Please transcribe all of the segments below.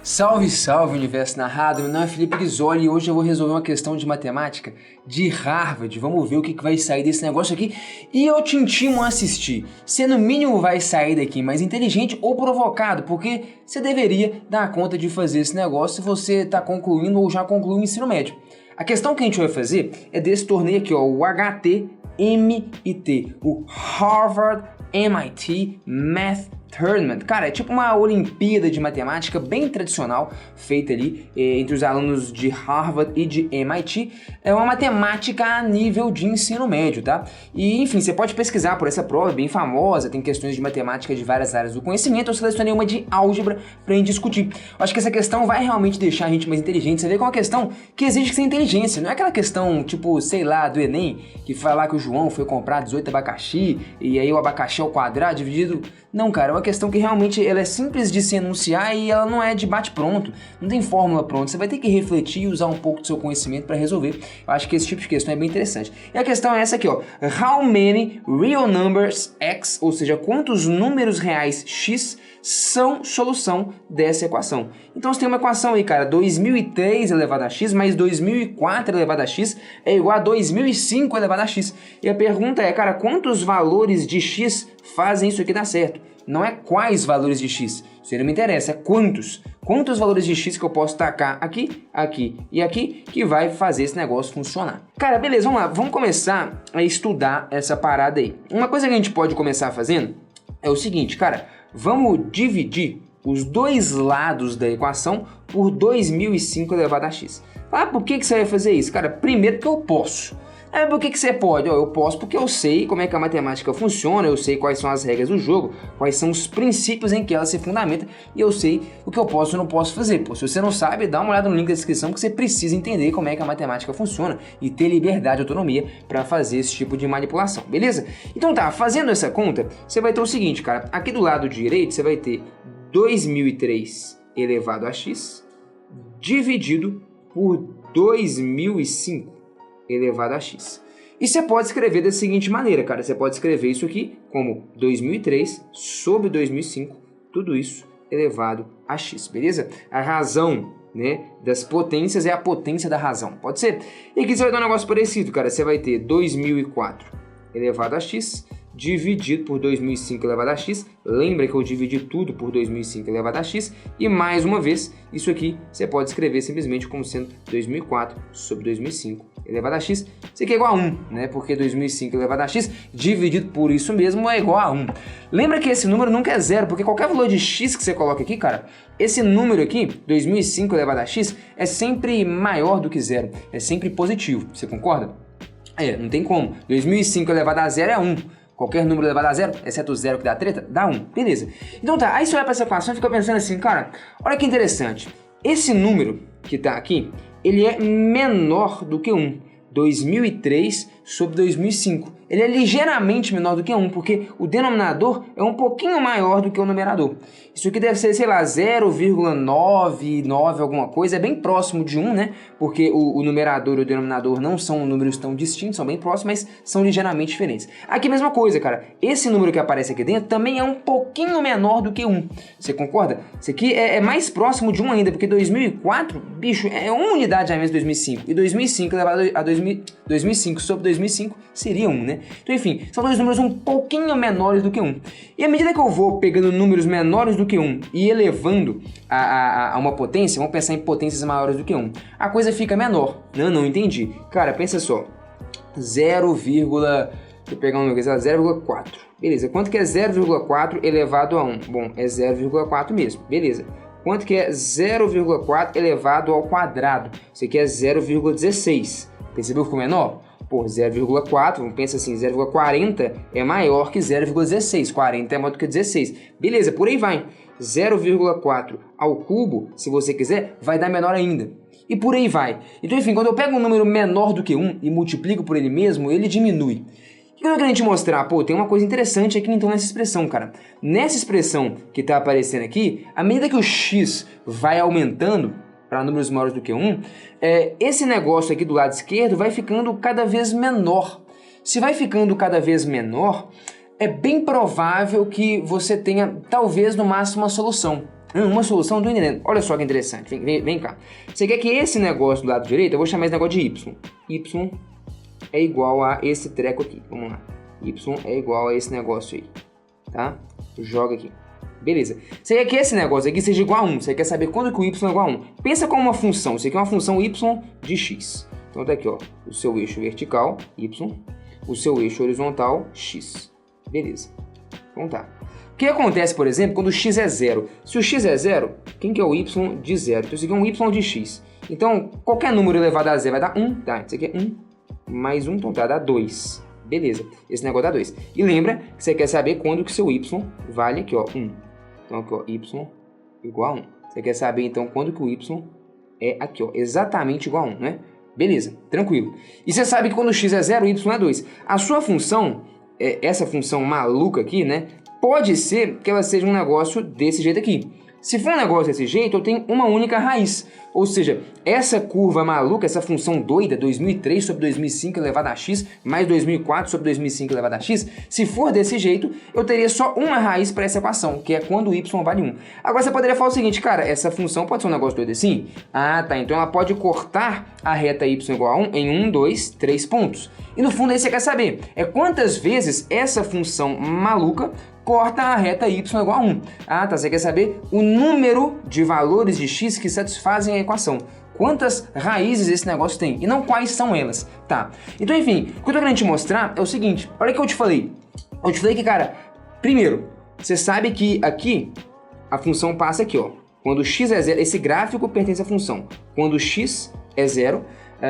Salve, salve, universo narrado, meu nome é Felipe Ghisoli e hoje eu vou resolver uma questão de matemática de Harvard. Vamos ver o que vai sair desse negócio aqui e eu te intimo a assistir. Você no mínimo vai sair daqui mais inteligente ou provocado, porque você deveria dar conta de fazer esse negócio se você está concluindo ou já concluiu o ensino médio. A questão que a gente vai fazer é desse torneio aqui, ó, o HT-MIT, o Harvard MIT Math Tournament. Cara, é tipo uma Olimpíada de Matemática bem tradicional, feita ali entre os alunos de Harvard e de MIT. É uma matemática a nível de ensino médio, tá? E, enfim, você pode pesquisar por essa prova, é bem famosa, tem questões de matemática de várias áreas do conhecimento. Eu selecionei uma de álgebra pra gente discutir. Eu acho que essa questão vai realmente deixar a gente mais inteligente. Você vê que é uma questão que exige ser inteligência, não é aquela questão, tipo, sei lá, do Enem, que fala lá que o João foi comprar 18 abacaxi, e aí o abacaxi ao quadrado dividido... Não, cara, é uma questão que realmente ela é simples de se enunciar e ela não é de bate-pronto, não tem fórmula pronta, você vai ter que refletir e usar um pouco do seu conhecimento para resolver. Eu acho que esse tipo de questão é bem interessante. E a questão é essa aqui, ó, how many real numbers x, ou seja, quantos números reais x são solução dessa equação. Então você tem uma equação aí, cara, 2003 elevado a x mais 2004 elevado a x é igual a 2005 elevado a x. E a pergunta é, cara, quantos valores de x fazem isso aqui dar certo? Não é quais valores de x, isso aí não me interessa, é quantos. Quantos valores de x que eu posso tacar aqui, aqui e aqui que vai fazer esse negócio funcionar. Cara, beleza, vamos lá, vamos começar a estudar essa parada aí. Uma coisa que a gente pode começar fazendo é o seguinte, cara, vamos dividir os dois lados da equação por 2005 elevado a x. Ah, por que você vai fazer isso? Cara, primeiro que eu posso. Por que você pode? Eu posso porque eu sei como é que a matemática funciona, eu sei quais são as regras do jogo, quais são os princípios em que ela se fundamenta e eu sei o que eu posso e não posso fazer. Pô, se você não sabe, dá uma olhada no link da descrição que você precisa entender como é que a matemática funciona e ter liberdade e autonomia para fazer esse tipo de manipulação, beleza? Então tá, fazendo essa conta, você vai ter o seguinte, cara, aqui do lado direito você vai ter 2003 elevado a x dividido por 2005 elevado a x. E você pode escrever da seguinte maneira, cara. Você pode escrever isso aqui como 2003 sobre 2005, tudo isso elevado a x, beleza? A razão, né, das potências é a potência da razão, pode ser? E aqui você vai dar um negócio parecido, cara. Você vai ter 2004 elevado a x dividido por 2005 elevado a x. Lembra que eu dividi tudo por 2005 elevado a x. E mais uma vez, isso aqui você pode escrever simplesmente como sendo 2004 sobre 2005 elevado a x. Isso aqui é igual a 1, né? Porque 2005 elevado a x dividido por isso mesmo é igual a 1. Lembra que esse número nunca é zero, porque qualquer valor de x que você coloca aqui, cara, esse número aqui, 2005 elevado a x, é sempre maior do que zero. É sempre positivo. Você concorda? Não tem como. 2005 elevado a zero é 1. Qualquer número elevado a zero, exceto o zero que dá treta, dá 1. Beleza. Então tá, aí você olha para essa equação e fica pensando assim, cara, olha que interessante. Esse número que tá aqui, ele é menor do que 1. 2003 sobre 2005. Ele é ligeiramente menor do que 1, porque o denominador é um pouquinho maior do que o numerador. Isso aqui deve ser, sei lá, 0,99 alguma coisa, é bem próximo de 1, né? Porque o numerador e o denominador não são números tão distintos, são bem próximos, mas são ligeiramente diferentes. Aqui a mesma coisa, cara. Esse número que aparece aqui dentro também é um pouquinho menor do que 1. Você concorda? Isso aqui é mais próximo de 1 ainda, porque 2004, bicho, é uma unidade a menos de 2005. E 2005 elevado a 2005 sobre 2005 seria 1, né? Então, enfim, são dois números um pouquinho menores do que 1. E à medida que eu vou pegando números menores do que 1 e elevando a uma potência, vamos pensar em potências maiores do que 1, a coisa fica menor. Não entendi. Cara, pensa só. 0, deixa eu pegar um número, 0,4. Beleza, quanto que é 0,4 elevado a 1? Bom, é 0,4 mesmo, beleza. Quanto que é 0,4 elevado ao quadrado? Isso aqui é 0,16. Percebeu que ficou menor? Pô, 0,4, vamos pensar assim, 0,40 é maior que 0,16, 40 é maior do que 16. Beleza, por aí vai. 0,4 ao cubo, se você quiser, vai dar menor ainda. E por aí vai. Então, enfim, quando eu pego um número menor do que 1 e multiplico por ele mesmo, ele diminui. O que eu quero te mostrar? Pô, tem uma coisa interessante aqui então nessa expressão, cara. Nessa expressão que está aparecendo aqui, à medida que o x vai aumentando, para números maiores do que 1, esse negócio aqui do lado esquerdo vai ficando cada vez menor. Se vai ficando cada vez menor, é bem provável que você tenha, talvez, no máximo, uma solução. Uma solução, não tô entendendo. Olha só que interessante, vem cá. Você quer que esse negócio do lado direito, eu vou chamar esse negócio de y. Y é igual a esse treco aqui, vamos lá. Y é igual a esse negócio aí, tá? Joga aqui. Beleza. Você quer que esse negócio aqui seja igual a 1. Você quer saber quando que o y é igual a 1. Pensa como uma função. Isso aqui é uma função y de x. Então tá aqui, ó. O seu eixo vertical, y. O seu eixo horizontal, x. Beleza. Então tá. O que acontece, por exemplo, quando o x é 0? Se o x é 0, quem que é o y de 0? Então isso aqui é um y de x. Então, qualquer número elevado a 0 vai dar 1, tá? Isso aqui é 1 mais 1, então tá, dá 2. Beleza. Esse negócio dá 2. E lembra que você quer saber quando que seu y vale aqui, ó, 1. Então aqui, ó, y igual a 1. Você quer saber, então, quando que o y é aqui, ó, exatamente igual a 1, né? Beleza, tranquilo. E você sabe que quando o x é 0, o y é 2. A sua função, essa função maluca aqui, né? Pode ser que ela seja um negócio desse jeito aqui. Se for um negócio desse jeito, eu tenho uma única raiz. Ou seja, essa curva maluca, essa função doida, 2003 sobre 2005 elevado a x, mais 2004 sobre 2005 elevado a x, se for desse jeito, eu teria só uma raiz para essa equação, que é quando y vale 1. Agora você poderia falar o seguinte, cara, essa função pode ser um negócio doido assim? Ah, tá, então ela pode cortar a reta y igual a 1 em 1, 2, 3 pontos. E no fundo aí você quer saber, quantas vezes essa função maluca corta a reta y igual a 1. Ah, tá, você quer saber o número de valores de x que satisfazem a equação. Quantas raízes esse negócio tem e não quais são elas, tá? Então, enfim, o que eu tô querendo te mostrar é o seguinte, olha o que eu te falei. Eu te falei que, cara, primeiro, você sabe que aqui a função passa aqui, ó. Quando x é 0, esse gráfico pertence à função. Quando x é 0,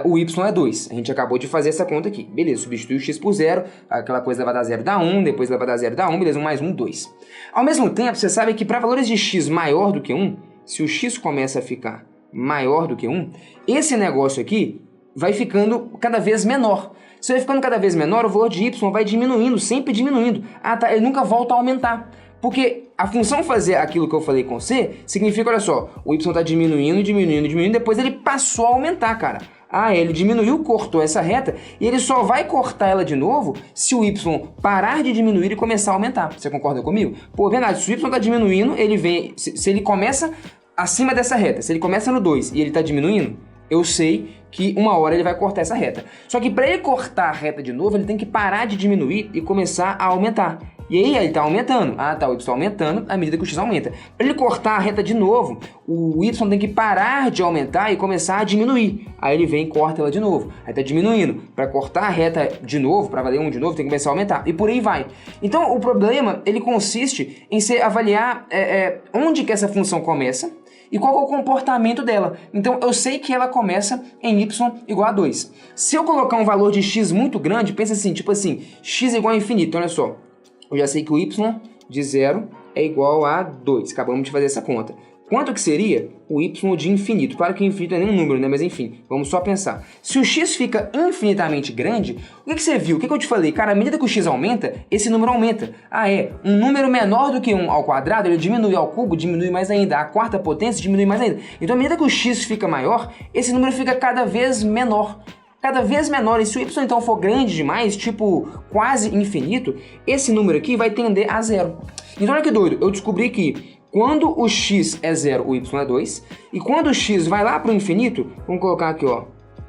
o y é 2. A gente acabou de fazer essa conta aqui. Beleza, substitui o x por 0, aquela coisa levada a 0 dá 1, depois levada a 0 dá 1, beleza, 1 mais 1, 2. Ao mesmo tempo, você sabe que para valores de x maior do que 1, se o x começa a ficar maior do que 1, esse negócio aqui vai ficando cada vez menor. Se vai ficando cada vez menor, o valor de y vai diminuindo, sempre diminuindo. Ah, tá, ele nunca volta a aumentar. Porque a função fazer aquilo que eu falei com você, significa, olha só, o y está diminuindo, diminuindo, diminuindo, depois ele passou a aumentar, cara. Ah, ele diminuiu, cortou essa reta, e ele só vai cortar ela de novo se o y parar de diminuir e começar a aumentar. Você concorda comigo? Pô, verdade, se o y está diminuindo, ele vem, se ele começa acima dessa reta, se ele começa no 2 e ele está diminuindo, eu sei que uma hora ele vai cortar essa reta. Só que para ele cortar a reta de novo, ele tem que parar de diminuir e começar a aumentar. E aí ele está aumentando. Ah, tá, o y está aumentando à medida que o x aumenta. Para ele cortar a reta de novo, o y tem que parar de aumentar e começar a diminuir. Aí ele vem e corta ela de novo. Aí está diminuindo. Para cortar a reta de novo, para valer 1 de novo, tem que começar a aumentar. E por aí vai. Então o problema, ele consiste em você avaliar onde que essa função começa e qual é o comportamento dela. Então eu sei que ela começa em y igual a 2. Se eu colocar um valor de x muito grande, pensa assim, tipo assim, x igual a infinito, olha só. Eu já sei que o y de 0 é igual a 2. Acabamos de fazer essa conta. Quanto que seria o y de infinito? Claro que infinito não é nem um número, né? Mas enfim, vamos só pensar. Se o x fica infinitamente grande, o que você viu? O que eu te falei? Cara, à medida que o x aumenta, esse número aumenta. Ah, um número menor do que 1 ao quadrado, ele diminui ao cubo, diminui mais ainda. A quarta potência diminui mais ainda. Então, à medida que o x fica maior, esse número fica cada vez menor. Cada vez menor, e se o y então for grande demais, tipo quase infinito, esse número aqui vai tender a 0. Então olha que doido, eu descobri que quando o x é 0, o y é 2, e quando o x vai lá para o infinito, vamos colocar aqui, ó,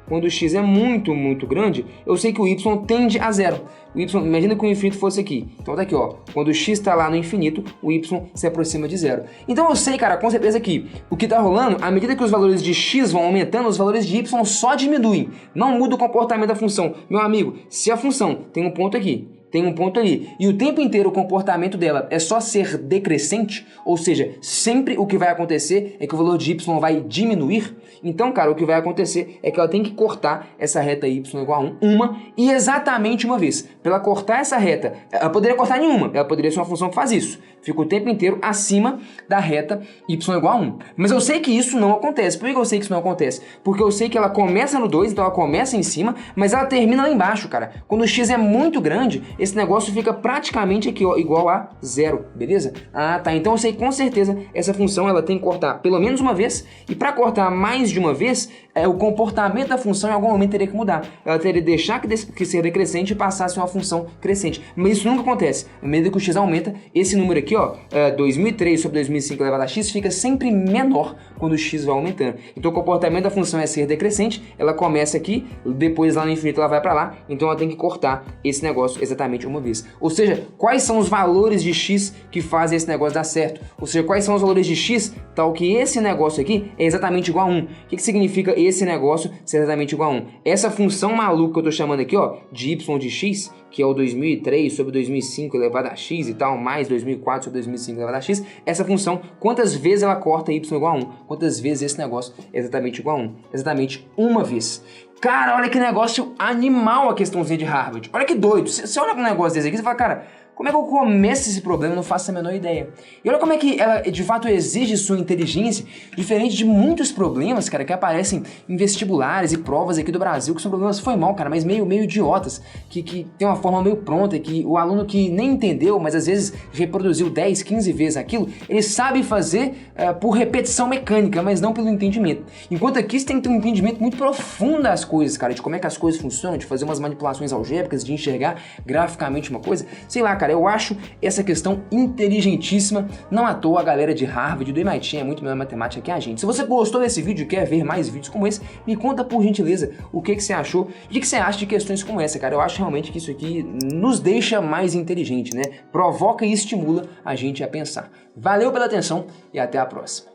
quando o x é muito, muito grande, eu sei que o y tende a 0. O y, imagina que o infinito fosse aqui. Então tá aqui, ó, quando o x está lá no infinito, o y se aproxima de 0. Então eu sei, cara, com certeza que o que tá rolando, à medida que os valores de x vão aumentando, os valores de y só diminuem. Não muda o comportamento da função. Meu amigo, se a função tem um ponto aqui, tem um ponto ali, e o tempo inteiro o comportamento dela é só ser decrescente, ou seja, sempre o que vai acontecer é que o valor de y vai diminuir, então, cara, o que vai acontecer é que ela tem que cortar essa reta y igual a 1, e exatamente uma vez. Para ela cortar essa reta, ela poderia cortar nenhuma, ela poderia ser uma função que faz isso, fica o tempo inteiro acima da reta y igual a 1. Mas eu sei que isso não acontece. Por que eu sei que isso não acontece? Porque eu sei que ela começa no 2, então ela começa em cima, mas ela termina lá embaixo, cara. Quando o x é muito grande, esse negócio fica praticamente aqui, ó, igual a zero, beleza? Ah, tá, então eu sei com certeza essa função ela tem que cortar pelo menos uma vez, e para cortar mais de uma vez, o comportamento da função em algum momento teria que mudar. Ela teria que deixar que ser decrescente e passar a ser uma função crescente. Mas isso nunca acontece. À medida que o x aumenta, esse número aqui, ó, 2003 sobre 2005 elevado a x, fica sempre menor quando o x vai aumentando. Então o comportamento da função é ser decrescente, ela começa aqui, depois lá no infinito ela vai para lá, então ela tem que cortar esse negócio exatamente uma vez. Ou seja, quais são os valores de x que fazem esse negócio dar certo? Ou seja, quais são os valores de x tal que esse negócio aqui é exatamente igual a 1. O que significa esse negócio ser exatamente igual a 1? Essa função maluca que eu tô chamando aqui, ó, de y de x, que é o 2003 sobre 2005 elevado a x e tal, mais 2004 sobre 2005 elevado a x, essa função, quantas vezes ela corta y igual a 1? Quantas vezes esse negócio é exatamente igual a 1? Exatamente uma vez. Cara, olha que negócio animal a questãozinha de Harvard. Olha que doido. Você olha um negócio desse aqui e fala, cara, como é que eu começo esse problema? Eu não faço a menor ideia. E olha como é que ela, de fato, exige sua inteligência, diferente de muitos problemas, cara, que aparecem em vestibulares e provas aqui do Brasil, que são problemas, foi mal, cara, mas meio idiotas, que tem uma forma meio pronta, que o aluno que nem entendeu, mas às vezes reproduziu 10, 15 vezes aquilo, ele sabe fazer por repetição mecânica, mas não pelo entendimento. Enquanto aqui você tem que ter um entendimento muito profundo das coisas, cara, de como é que as coisas funcionam, de fazer umas manipulações algébricas, de enxergar graficamente uma coisa, sei lá, cara, eu acho essa questão inteligentíssima. Não à toa a galera de Harvard, do MIT, é muito melhor em matemática que a gente. Se você gostou desse vídeo e quer ver mais vídeos como esse, me conta por gentileza o que você achou e o que você acha de questões como essa, cara. Eu acho realmente que isso aqui nos deixa mais inteligente, né? Provoca e estimula a gente a pensar. Valeu pela atenção e até a próxima.